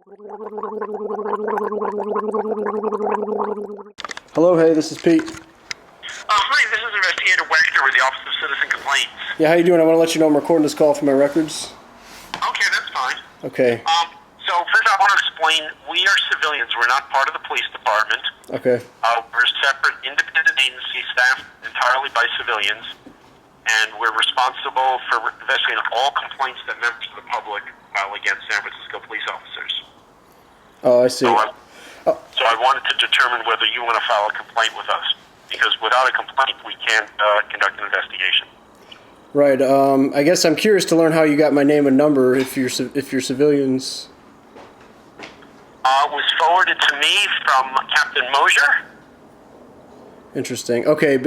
Hello, hey, this is Pete. Hi, this is Investigator Wechter with the Office of Citizen Complaints. Yeah, how you doing? I want to let you know I'm recording this call for my records. Okay, that's fine. Okay. So first I want to explain, we are civilians. We're not part of the police department. Okay. We're a separate independent agency staffed entirely by civilians, and we're responsible for investigating all complaints that members of the public file against San Francisco police officers. Oh, I see. So I wanted to determine whether you want to file a complaint with us, because without a complaint we can't conduct an investigation. Right. I guess I'm curious to learn how you got my name and number if you're civilians. It was forwarded to me from Captain Mosier. Interesting. Okay.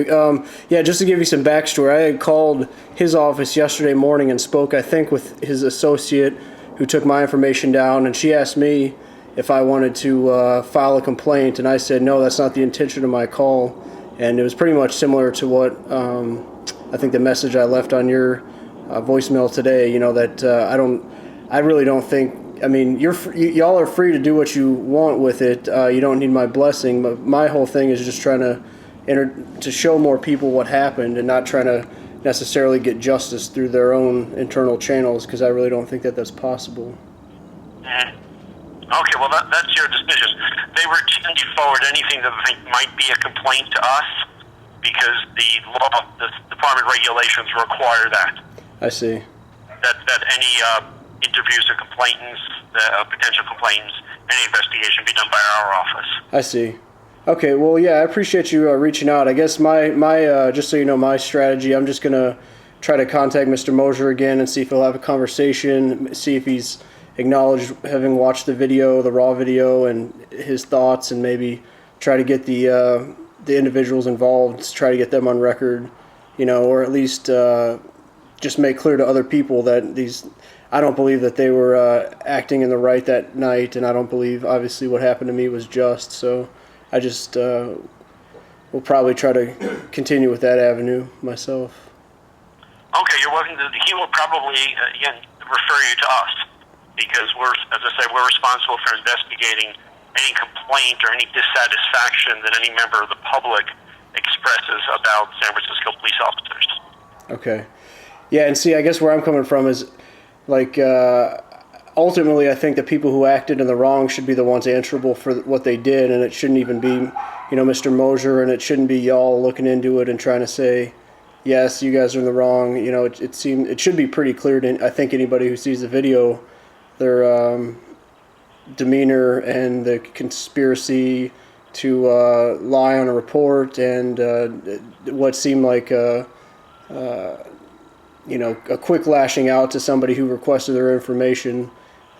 Yeah, just to give you some backstory, I had called his office yesterday morning and spoke, I think, with his associate who took my information down, and she asked me if I wanted to file a complaint, and I said, no, that's not the intention of my call. And it was pretty much similar to what I think the message I left on your voicemail today, that I really don't think, I mean, y'all are free to do what you want with it. You don't need my blessing, but my whole thing is just trying to show more people what happened and not trying to necessarily get justice through their own internal channels, because I really don't think that that's possible. Mm-hmm. Okay, well, that's your decision. They were to forward anything that they think might be a complaint to us, because the law, the department regulations require that. I see. That any interviews of complainants, potential complainants, any investigation be done by our office. I see. Okay, well, yeah, I appreciate you reaching out. I guess my just so you know, my strategy, I'm just going to try to contact Mr. Mosier again and see if he'll have a conversation, see if he's acknowledged having watched the video, the raw video, and his thoughts, and maybe try to get the individuals involved, try to get them on record, or at least just make clear to other people that I don't believe that they were acting in the right that night, and I don't believe, obviously, what happened to me was just. So I just will probably try to continue with that avenue myself. Okay, you're welcome to. He will probably, again, refer you to us, because as I say, we're responsible for investigating any complaint or any dissatisfaction that any member of the public expresses about San Francisco police officers. Okay. Yeah, and see, I guess where I'm coming from is, ultimately, I think the people who acted in the wrong should be the ones answerable for what they did, and it shouldn't even be, Mr. Mosier, and it shouldn't be y'all looking into it and trying to say, yes, you guys are in the wrong. It should be pretty clear to, I think, anybody who sees the video, their demeanor and the conspiracy to lie on a report, and what seemed like a quick lashing out to somebody who requested their information,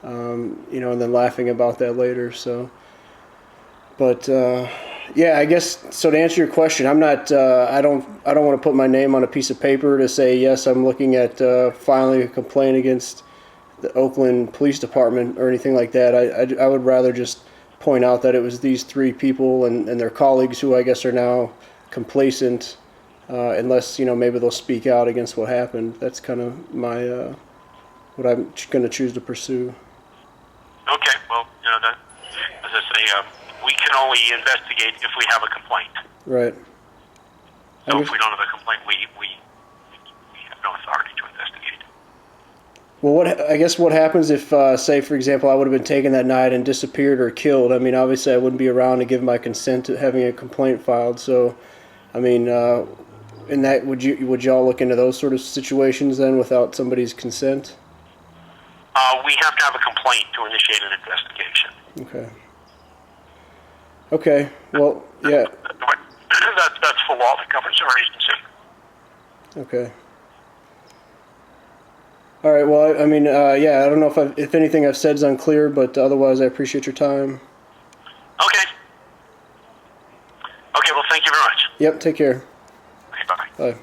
and then laughing about that later. So, but yeah, I guess so. To answer your question, I'm not. I don't want to put my name on a piece of paper to say yes, I'm looking at filing a complaint against the Oakland Police Department or anything like that. I would rather just point out that it was these three people and their colleagues who I guess are now complacent, unless maybe they'll speak out against what happened. That's kind of my what I'm going to choose to pursue. Okay, well, as I say, we can only investigate if we have a complaint. Right. So if we don't have a complaint, we have no authority to investigate. Well, I guess what happens if, say, for example, I would have been taken that night and disappeared or killed? I mean, obviously I wouldn't be around to give my consent to having a complaint filed. So, I mean, in that, would y'all look into those sort of situations then without somebody's consent? We have to have a complaint to initiate an investigation. Okay. Okay. Well, yeah. That's the law that governs our agency. Okay. All right. Well, I mean, yeah. I don't know if anything I've said is unclear, but otherwise, I appreciate your time. Okay. Okay. Well, thank you very much. Yep. Take care. Okay. Bye. Bye.